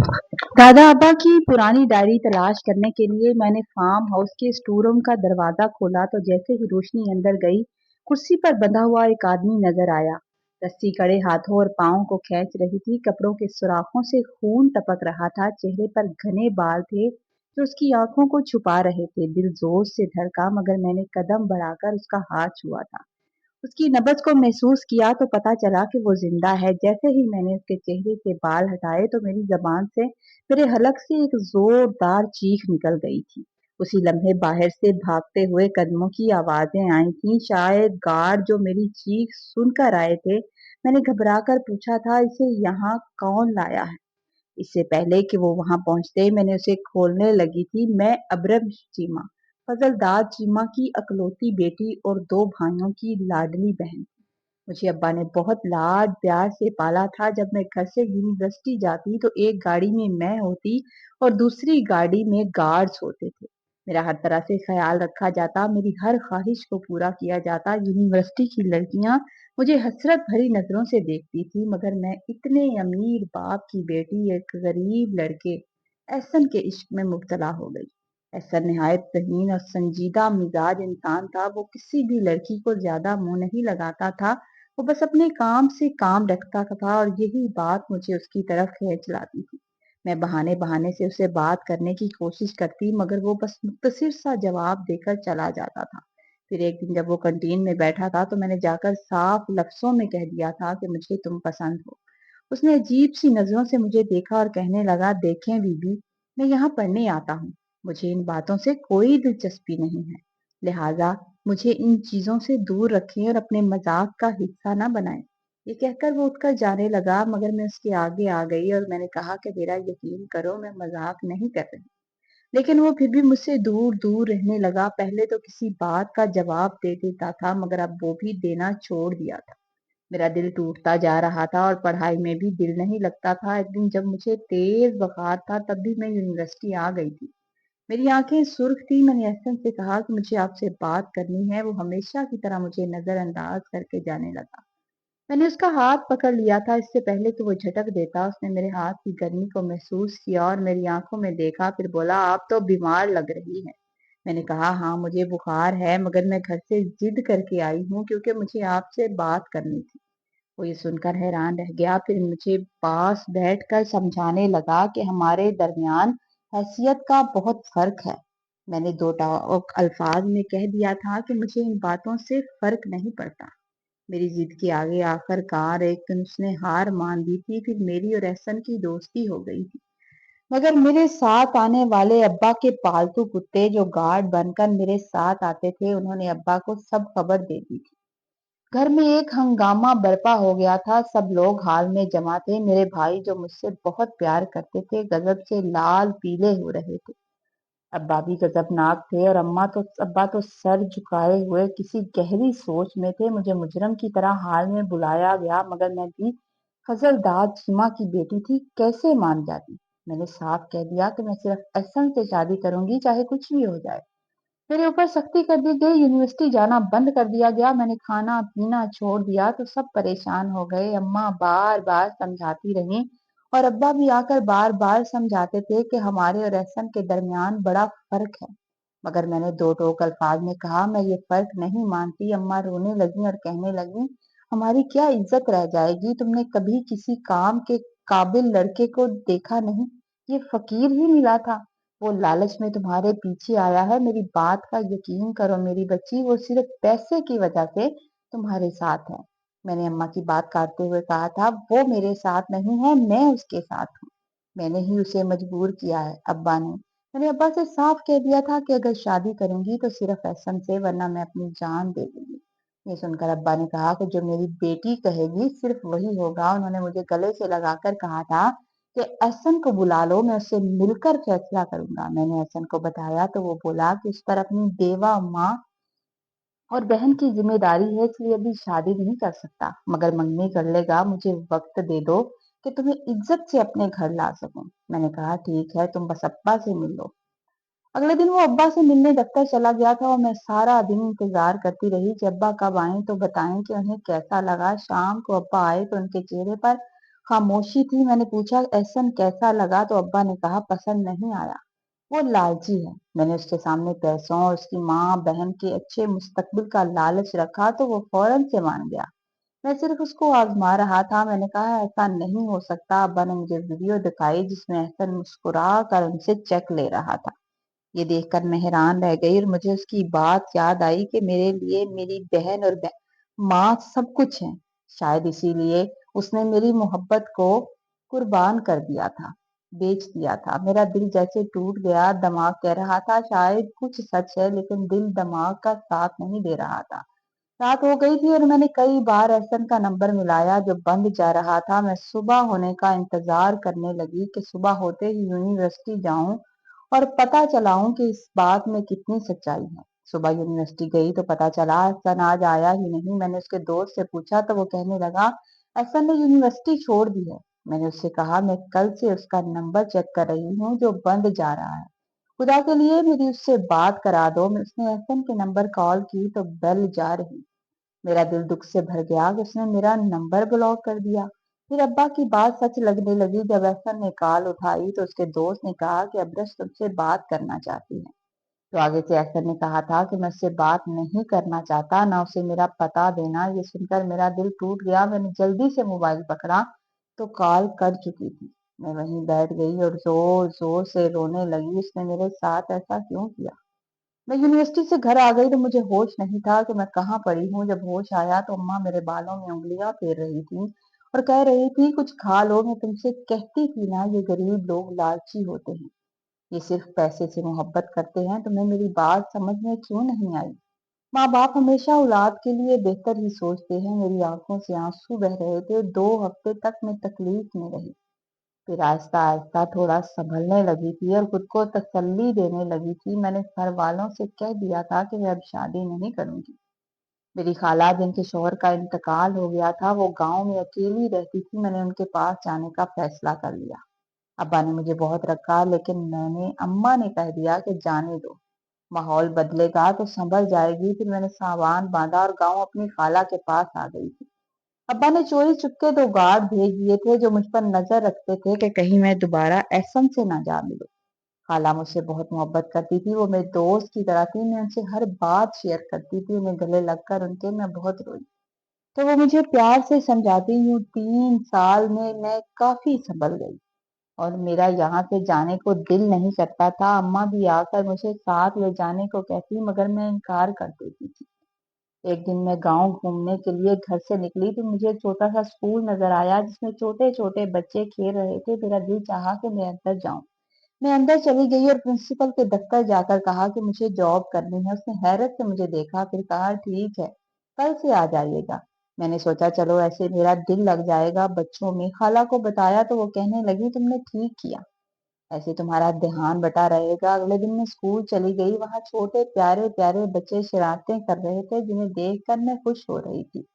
दादा अब्बा की पुरानी डायरी तलाश करने के लिए मैंने फार्म हाउस के स्टोर रूम का दरवाजा खोला तो जैसे ही रोशनी अंदर गई, कुर्सी पर बंधा हुआ एक आदमी नजर आया। रस्सी कड़े हाथों और पांव को खींच रही थी, कपड़ों के सुराखों से खून टपक रहा था, चेहरे पर घने बाल थे जो उसकी आंखों को छुपा रहे थे। दिल जोर से धड़का मगर मैंने कदम बढ़ाकर उसका हाथ छुआ था। उसकी नब्ज को महसूस किया तो पता चला कि वो जिंदा है। जैसे ही मैंने उसके चेहरे से बाल हटाए तो मेरी जबान से, मेरे हलक से एक जोरदार चीख निकल गई थी। उसी लम्हे बाहर से भागते हुए कदमों की आवाजें आई थीं। शायद गार्ड जो मेरी चीख सुनकर आए थे। मैंने घबरा कर पूछा था, इसे यहाँ कौन लाया है? इससे पहले कि वो वहां पहुंचते मैंने उसे खोलने लगी थी। मैं अब्रम चीमा, फजलदार चीमा की अकलौती बेटी और दो भाइयों की लाडली बहन थी। मुझे अब्बा ने बहुत लाड प्यार से पाला था। जब मैं घर से यूनिवर्सिटी जाती तो एक गाड़ी में मैं होती और दूसरी गाड़ी में गार्ड्स होते थे। मेरा हर तरह से ख्याल रखा जाता, मेरी हर ख्वाहिश को पूरा किया जाता। यूनिवर्सिटी की लड़कियां मुझे हसरत भरी नजरों से देखती थी, मगर मैं इतने अमीर बाप की बेटी एक गरीब लड़के एहसन के इश्क में मुब्तला हो गई। एहसन निहायत रहीन और संजीदा मिजाज इंसान था। वो किसी भी लड़की को ज्यादा मुंह नहीं लगाता था, वो बस अपने काम से काम रखता था और यही बात मुझे उसकी तरफ खींच लाती थी। मैं बहाने बहाने से उससे बात करने की कोशिश करती, मगर वो बस मुख्तसर सा जवाब देकर चला जाता था। फिर एक दिन जब वो कैंटीन में बैठा था तो मैंने जाकर साफ लफ्जों में कह दिया था कि मुझे तुम पसंद हो। उसने अजीब सी नजरों से मुझे देखा और कहने लगा, देखें बीबी, मैं यहाँ पढ़ने आता हूँ, मुझे इन बातों से कोई दिलचस्पी नहीं है, लिहाजा मुझे इन चीजों से दूर रखें और अपने मजाक का हिस्सा ना बनाएं। ये कहकर वो उठकर जाने लगा, मगर मैं उसके आगे आ गई और मैंने कहा कि मेरा यकीन करो, मैं मजाक नहीं कर रही। लेकिन वो फिर भी मुझसे दूर दूर रहने लगा। पहले तो किसी बात का जवाब दे देता था, मगर अब वो भी देना छोड़ दिया था। मेरा दिल टूटता जा रहा था और पढ़ाई में भी दिल नहीं लगता था। एक दिन जब मुझे तेज बुखार था तब भी मैं यूनिवर्सिटी आ गई थी। मेरी आंखें सुर्ख थी। मैंने एहसन से कहा कि मुझे आपसे बात करनी है। वो हमेशा की तरह मुझे नजरअंदाज करके जाने लगा। मैंने उसका हाथ पकड़ लिया था। इससे पहले कि वो झटक देता, उसने मेरे हाथ की गर्मी को महसूस किया और मेरी आंखों में देखा, फिर बोला, आप तो बीमार लग रही हैं। मैंने कहा, हाँ मुझे बुखार है, मगर मैं घर से जिद करके आई हूँ क्योंकि मुझे आपसे बात करनी थी। वो ये सुनकर हैरान रह गया, फिर मुझे पास बैठकर समझाने लगा कि हमारे दरमियान हैसियत का बहुत फर्क है। मैंने दो टोक अल्फाज में कह दिया था कि मुझे इन बातों से फर्क नहीं पड़ता। मेरी जिद के आगे आखिरकार एक दिन उसने हार मान दी थी। फिर मेरी और एहसन की दोस्ती हो गई थी। मगर मेरे साथ आने वाले अब्बा के पालतू कुत्ते जो गार्ड बनकर मेरे साथ आते थे, उन्होंने अब्बा को सब खबर दे दी थी। घर में एक हंगामा बर्पा हो गया था। सब लोग हाल में जमा थे। मेरे भाई जो मुझसे बहुत प्यार करते थे गजब से लाल पीले हो रहे थे। अब्बा भी गजबनाक थे और अब्बा तो सर झुकाए हुए किसी गहरी सोच में थे। मुझे मुजरम की तरह हाल में बुलाया गया, मगर मैं भी फजलदार चीमा की बेटी थी, कैसे मान जाती। मैंने साफ कह दिया कि मैं सिर्फ एहसन से शादी करूंगी, चाहे कुछ भी हो जाए। मेरे ऊपर सख्ती कर दी गई, यूनिवर्सिटी जाना बंद कर दिया गया, मैंने खाना पीना छोड़ दिया तो सब परेशान हो गए। अम्मा बार बार समझाती रही और अब्बा भी आकर बार बार समझाते थे कि हमारे और एहसन के दरमियान बड़ा फर्क है। मगर मैंने दो टोक अल्फाज में कहा, मैं ये फर्क नहीं मानती। अम्मा रोने लगी और कहने लगी, हमारी क्या इज्जत रह जाएगी? तुमने कभी किसी काम के काबिल लड़के को देखा नहीं? ये फकीर ही मिला था, वो लालच में तुम्हारे पीछे आया है। मेरी बात का यकीन करो मेरी बच्ची, वो सिर्फ पैसे की वजह से तुम्हारे साथ है। मैंने अम्मा की बात काटते हुए कहा था, वो मेरे साथ नहीं है, मैं उसके साथ हूँ। मैंने ही उसे मजबूर किया है अब्बा ने। मैंने अब्बा से साफ कह दिया था कि अगर शादी करूंगी तो सिर्फ एहसन से, वरना मैं अपनी जान दे दूंगी। ये सुनकर अब्बा ने कहा कि जो मेरी बेटी कहेगी सिर्फ वही होगा। उन्होंने मुझे गले से लगाकर कहा था कि एहसन को बुला लो, मैं उससे मिलकर फैसला करूंगा। मैंने एहसन को बताया तो वो बोला कि उस पर अपनी बेवा माँ और बहन की जिम्मेदारी है, इसलिए अभी शादी नहीं कर सकता, मगर मंगनी कर लेगा। मुझे वक्त दे दो कि तुम्हें इज्जत से अपने घर ला सकूं। मैंने कहा, ठीक है, तुम बस अब्बा से मिल लो। अगले दिन वो अब्बा से मिलने दफ्तर चला गया था और मैं सारा दिन इंतजार करती रही कि अब्बा कब आए तो बताएं कि उन्हें कैसा लगा। शाम को अब्बा आए तो उनके चेहरे पर खामोशी थी। मैंने पूछा एहसन कैसा लगा तो अब्बा ने कहा पसंद नहीं आया, वो लालची है। मैंने उसके सामने पैसों और उसकी माँ बहन के अच्छे मुस्तकबिल का लालच रखा तो वो फौरन से मान गया। मैं सिर्फ उसको आजमा रहा था। मैंने कहा ऐसा नहीं हो सकता। अब्बा ने मुझे वीडियो दिखाई जिसमें एहसन मुस्कुरा कर उनसे चेक ले रहा था। ये देखकर मैं हैरान रह गई और मुझे उसकी बात याद आई कि मेरे लिए मेरी बहन और माँ सब कुछ है। शायद इसीलिए उसने मेरी मोहब्बत को कुर्बान कर दिया था, बेच दिया था। मेरा दिल जैसे टूट गया। दिमाग कह रहा था शायद कुछ सच है, लेकिन दिल दिमाग का साथ नहीं दे रहा था। रात हो गई थी और मैंने कई बार एहसन का नंबर मिलाया जो बंद जा रहा था। मैं सुबह होने का इंतजार करने लगी कि सुबह होते ही यूनिवर्सिटी जाऊं और पता चलाऊं कि इस बात में कितनी सच्चाई है। सुबह यूनिवर्सिटी गई तो पता चला एहसन आज आया ही नहीं। मैंने उसके दोस्त से पूछा तो वो कहने लगा एहसन ने यूनिवर्सिटी छोड़ दी है। मैंने उससे कहा मैं कल से उसका नंबर चेक कर रही हूँ जो बंद जा रहा है। खुदा के लिए मेरी उससे बात करा दो। मैं उसने एहसन के नंबर कॉल की तो बेल जा रही। मेरा दिल दुख से भर गया कि उसने मेरा नंबर ब्लॉक कर दिया। फिर अब्बा की बात सच लगने लगी। जब एहसन ने कॉल उठाई तो उसके दोस्त ने कहा कि अब्रश तुमसे बात करना चाहती है। तो आगे से एहसन ने कहा था कि मैं उससे बात नहीं करना चाहता, ना उसे मेरा पता देना। ये सुनकर मेरा दिल टूट गया। मैंने जल्दी से मोबाइल पकड़ा तो कॉल कर चुकी थी। मैं वहीं बैठ गई और जोर जोर से रोने लगी। उसने मेरे साथ ऐसा क्यों किया? मैं यूनिवर्सिटी से घर आ गई तो मुझे होश नहीं था कि मैं कहाँ पड़ी हूँ। जब होश आया तो अम्मा मेरे बालों में उंगलियां फेर रही थी और कह रही थी कुछ खा लो। मैं तुमसे कहती थी ना ये गरीब लोग लालची होते हैं, ये सिर्फ पैसे से मोहब्बत करते हैं। तुम्हें मेरी बात समझ में क्यों नहीं आई? माँ बाप हमेशा औलाद के लिए बेहतर ही सोचते हैं। मेरी आंखों से आंसू बह रहे थे। 2 हफ्ते तक मैं तकलीफ में रही, फिर आहिस्ता आहिस्ता थोड़ा संभलने लगी थी और खुद को तसल्ली देने लगी थी। मैंने घर वालों से कह दिया था कि मैं अब शादी नहीं करूंगी। मेरी खाला जिनके शौहर का इंतकाल हो गया था वो गांव में अकेली रहती थी। मैंने उनके पास जाने का फैसला कर लिया। अब्बा ने मुझे बहुत रखा, लेकिन मैंने अम्मा ने कह दिया कि जाने दो, माहौल बदलेगा तो संभल जाएगी। फिर मैंने सामान बांधा और गांव अपनी खाला के पास आ गई थी। अब्बा ने चोरी चुपके 2 गार्ड भेज दिए थे जो मुझ पर नजर रखते थे कि कहीं मैं दोबारा एहसन से ना जा मिलूं। खाला मुझसे बहुत मोहब्बत करती थी। वो मेरे दोस्त की तरह थी। मैं उनसे हर बात शेयर करती थी। उन्हें गले लगकर उनके मैं बहुत रोई तो वो मुझे प्यार से समझाती। यूं 3 साल में मैं काफी संभल गई और मेरा यहाँ से जाने को दिल नहीं करता था। अम्मा भी आकर मुझे साथ ले जाने को कहती मगर मैं इनकार कर देती थी। एक दिन मैं गांव घूमने के लिए घर से निकली तो मुझे एक छोटा सा स्कूल नजर आया जिसमें छोटे छोटे बच्चे खेल रहे थे। मेरा दिल चाहा कि मैं अंदर जाऊं। मैं अंदर चली गई और प्रिंसिपल के दफ्तर जाकर कहा कि मुझे जॉब करनी है। उसने हैरत से मुझे देखा, फिर कहा ठीक है, कल से आ जाइएगा। मैंने सोचा चलो ऐसे मेरा दिल लग जाएगा बच्चों में। खाला को बताया तो वो कहने लगी तुमने ठीक किया, ऐसे तुम्हारा ध्यान बटा रहेगा। अगले दिन मैं स्कूल चली गई। वहां छोटे प्यारे प्यारे बच्चे शरारतें कर रहे थे जिन्हें देखकर मैं खुश हो रही थी।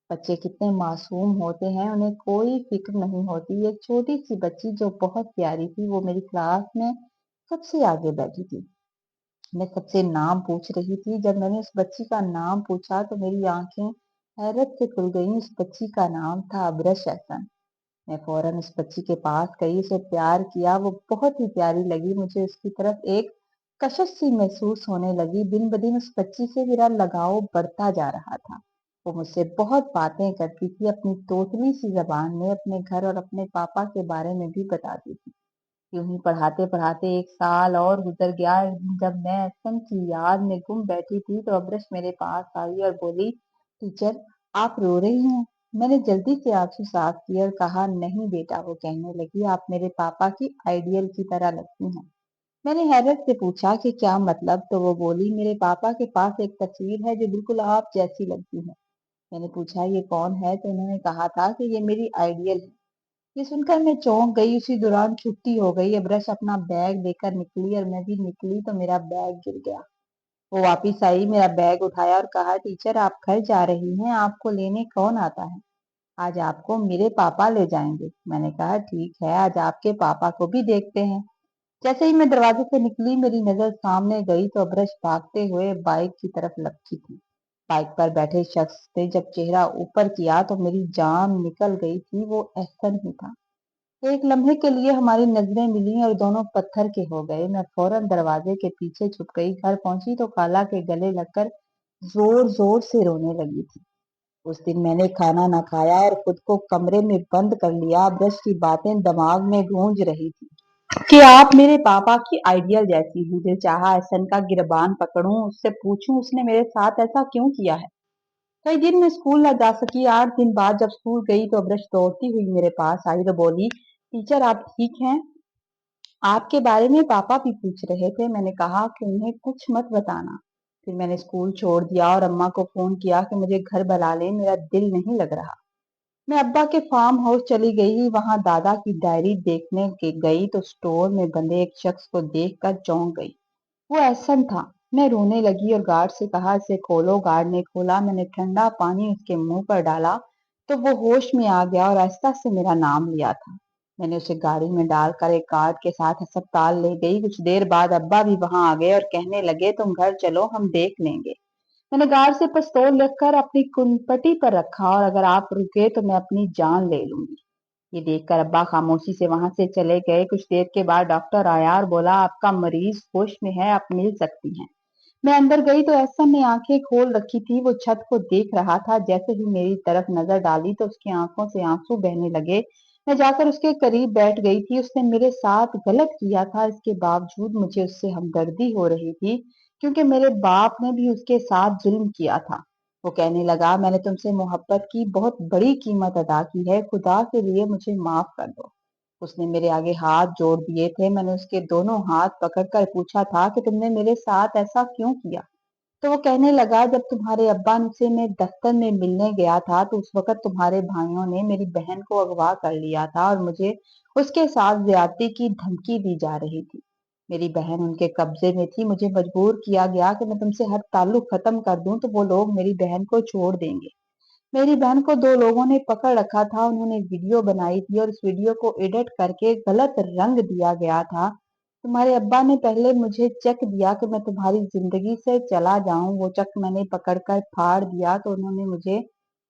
बच्चे कितने मासूम होते हैं, उन्हें कोई फिक्र नहीं होती। एक छोटी सी बच्ची जो बहुत प्यारी थी वो मेरी क्लास में सबसे आगे बैठी थी। मैं सबसे नाम पूछ रही थी। जब मैंने उस बच्ची का नाम पूछा तो मेरी आंखें हैरत से खुल गईं। उस बच्ची का नाम था अब्रश एहसन। मैं फौरन उस बच्ची के पास गई, उसे प्यार किया। वो बहुत ही प्यारी लगी। मुझे उसकी तरफ एक कशिश सी महसूस होने लगी। दिन ब दिन उस बच्ची से मेरा लगाव बढ़ता जा रहा था। वो मुझसे बहुत बातें करती थी, अपनी तोतली सी जबान में अपने घर और अपने पापा के बारे में भी बताती थी। यूं ही पढ़ाते पढ़ाते 1 साल और गुजर गया। एक दिन जब मैं एहसन की याद में गुम बैठी थी तो अब्रश मेरे पास आई और बोली टीचर आप रो रही हैं? मैंने जल्दी से आंसू साफ किए और कहा नहीं बेटा। वो कहने लगी आप मेरे पापा की आइडियल की तरह लगती हैं। मैंने हैरत से पूछा कि क्या मतलब? तो वो बोली मेरे पापा के पास एक तस्वीर है जो बिल्कुल आप जैसी लगती है। मैंने पूछा ये कौन है? तो उन्होंने कहा था कि ये मेरी आइडियल है। ये सुनकर मैं चौंक गई। उसी दौरान छुट्टी हो गई। ब्रश अपना बैग लेकर निकली और मैं भी निकली तो मेरा बैग गिर गया। वो वापस आई, मेरा बैग उठाया और कहा टीचर आप घर जा रही हैं, आपको लेने कौन आता है? आज आपको मेरे पापा ले जाएंगे। मैंने कहा ठीक है, आज आपके पापा को भी देखते हैं। जैसे ही मैं दरवाजे से निकली मेरी नजर सामने गई तो ब्रश भागते हुए बाइक की तरफ लपकी थी। बाइक पर बैठे शख्स ने जब चेहरा ऊपर किया तो मेरी जान निकल गई थी। वो एहसन ही था। एक लम्हे के लिए हमारी नजरें मिली और दोनों पत्थर के हो गए। मैं फौरन दरवाजे के पीछे छुप गई। घर पहुंची तो खाला के गले लगकर जोर जोर से रोने लगी थी। उस दिन मैंने खाना ना खाया और खुद को कमरे में बंद कर लिया। ब्रश की बातें दिमाग में गूंज रही थी कि आप मेरे पापा की आइडियल जैसी हैं। दिल चाहा एहसन का गिरबान पकड़ूं, उससे पूछूं उसने मेरे साथ ऐसा क्यों किया है। कई दिन मैं स्कूल ना जा सकी। 8 दिन बाद जब स्कूल गई तो ब्रश दौड़ती हुई मेरे पास आई तो बोली, टीचर आप ठीक हैं? आपके बारे में पापा भी पूछ रहे थे। मैंने कहा कि उन्हें कुछ मत बताना। फिर मैंने स्कूल छोड़ दिया और अम्मा को फोन किया कि मुझे घर बुला ले, मेरा दिल नहीं लग रहा। मैं अब्बा के फार्म हाउस चली गई। वहां दादा की डायरी देखने के गई तो स्टोर में बंधे एक शख्स को देखकर चौंक गई। वो एहसन था। मैं रोने लगी और गार्ड से कहा इसे खोलो। गार्ड ने खोला। मैंने ठंडा पानी उसके मुंह पर डाला तो वो होश में आ गया और आहिस्ता से मेरा नाम लिया था। मैंने उसे गाड़ी में डालकर एक गार्ड के साथ अस्पताल ले गई। कुछ देर बाद अब्बा भी वहां आ गए और कहने लगे तुम घर चलो, हम देख लेंगे। मैंने गार्ड से पिस्तौल लेकर अपनी कुनपटी पर रखा और अगर आप रुके तो मैं अपनी जान ले लूंगी। ये देखकर अब्बा खामोशी से वहां से चले गए। कुछ देर के बाद डॉक्टर आया और बोला आपका मरीज होश में है, आप मिल सकती हैं। मैं अंदर गई तो एहसन ने आंखें खोल रखी थी। वो छत को देख रहा था। जैसे ही मेरी तरफ नजर डाली तो उसकी आंखों से आंसू बहने लगे। मैं जाकर उसके करीब बैठ गई थी। उसने मेरे साथ गलत किया था, इसके बावजूद मुझे उससे हमदर्दी हो रही थी क्योंकि मेरे बाप ने भी उसके साथ जुल्म किया था। वो कहने लगा मैंने तुमसे मोहब्बत की बहुत बड़ी कीमत अदा की है, खुदा के लिए मुझे माफ कर दो। उसने मेरे आगे हाथ जोड़ दिए थे। मैंने उसके दोनों हाथ पकड़कर पूछा था कि तुमने मेरे साथ ऐसा क्यों किया। तो वो कहने लगा जब तुम्हारे अब्बा से मैं दफ्तर में मिलने गया था तो उस वक्त तुम्हारे भाइयों ने मेरी बहन को अगवा कर लिया था और मुझे उसके साथ ज्यादती की धमकी दी जा रही थी। मेरी बहन उनके कब्जे में थी। मुझे मजबूर किया गया कि मैं तुमसे हर ताल्लुक खत्म कर दूं तो वो लोग मेरी बहन को छोड़ देंगे। मेरी बहन को 2 लोगों ने पकड़ रखा था। उन्होंने वीडियो बनाई थी और इस वीडियो को एडिट करके गलत रंग दिया गया था। तुम्हारे अब्बा ने पहले मुझे चेक दिया कि मैं तुम्हारी जिंदगी से चला जाऊं। वो चेक मैंने पकड़कर फाड़ दिया तो उन्होंने मुझे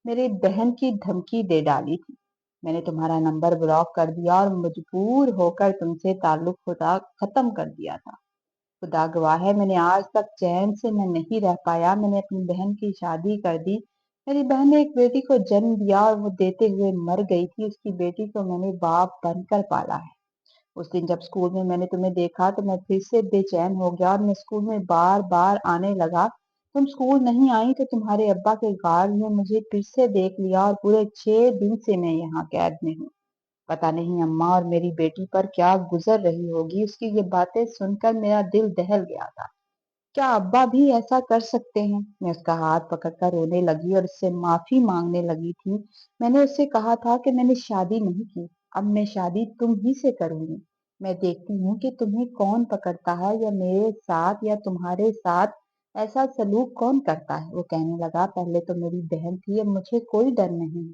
मेरी बहन की धमकी दे डाली थी। मैंने तुम्हारा नंबर ब्लॉक कर दिया और मजबूर होकर तुमसे ताल्लुक खुदा खत्म कर दिया था। खुदा गवाह है मैंने आज तक चैन से मैं नहीं रह पाया। मैंने अपनी बहन की शादी कर दी। मेरी बहन ने एक बेटी को जन्म दिया और वो देते हुए मर गई थी। उसकी बेटी को मैंने बाप बनकर पाला है। उस दिन जब स्कूल में मैंने तुम्हें देखा तो मैं फिर से बेचैन हो गया और मैं स्कूल में बार बार आने लगा। तुम स्कूल नहीं आई तो तुम्हारे अब्बा के गार्ड ने मुझे फिर से देख लिया और पूरे 6 दिन से मैं यहाँ कैद में हूँ। पता नहीं अम्मा और मेरी बेटी पर क्या गुजर रही होगी। उसकी ये बातें सुनकर मेरा दिल दहल गया था। क्या अब्बा भी ऐसा कर सकते हैं? मैं उसका हाथ पकड़कर रोने लगी और उससे माफी मांगने लगी थी। मैंने उससे कहा था कि मैंने शादी नहीं की, अब मैं शादी तुम ही से करूंगी। मैं देखती हूँ कि तुम्हें कौन पकड़ता है या मेरे साथ या तुम्हारे साथ ऐसा सलूक कौन करता है। वो कहने लगा पहले तो मेरी बहन थी, अब मुझे कोई डर नहीं है।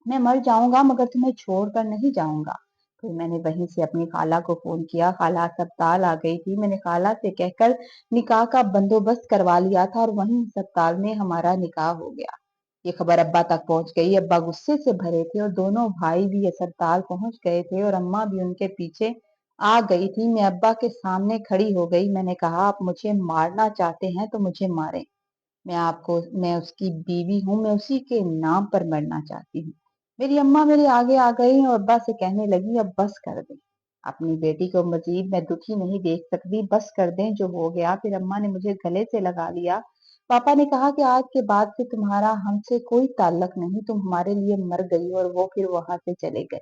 मैं मर जाऊंगा मगर तुम्हें छोड़कर नहीं जाऊंगा। फिर मैंने वहीं से अपनी खाला को फोन किया। खाला अस्पताल आ गई थी। मैंने खाला से कहकर निकाह का बंदोबस्त करवा लिया था और वहीं अस्पताल में हमारा निकाह हो गया। ये खबर अब्बा तक पहुंच गई। अब्बा गुस्से से भरे थे और दोनों भाई भी अस्पताल पहुंच गए थे और अम्मा भी उनके पीछे आ गई थी। मैं अब्बा के सामने खड़ी हो गई। मैंने कहा आप मुझे मारना चाहते हैं तो मुझे मारें। मैं उसकी बीवी हूँ, मैं उसी के नाम पर मरना चाहती हूँ। मेरी अम्मा मेरे आगे आ गई और अब्बा से कहने लगी अब बस कर दें। अपनी बेटी को मजीद मैं दुखी नहीं देख सकती, बस कर दें जो हो गया। फिर अम्मा ने मुझे गले से लगा लिया। पापा ने कहा कि आज के बाद से तुम्हारा हमसे कोई ताल्लुक नहीं, तुम हमारे लिए मर गई। और वो फिर वहां से चले गए।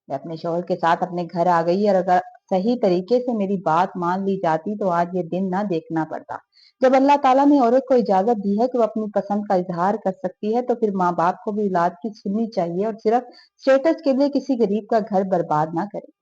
मैं अपने शौहर के साथ अपने घर आ गई और अगर सही तरीके से मेरी बात मान ली जाती तो आज ये दिन ना देखना पड़ता। जब अल्लाह ताला ने औरत को इजाजत दी है कि वो अपनी पसंद का इजहार कर सकती है तो फिर माँ बाप को भी औलाद की सुननी चाहिए और सिर्फ स्टेटस के लिए किसी गरीब का घर बर्बाद ना करे।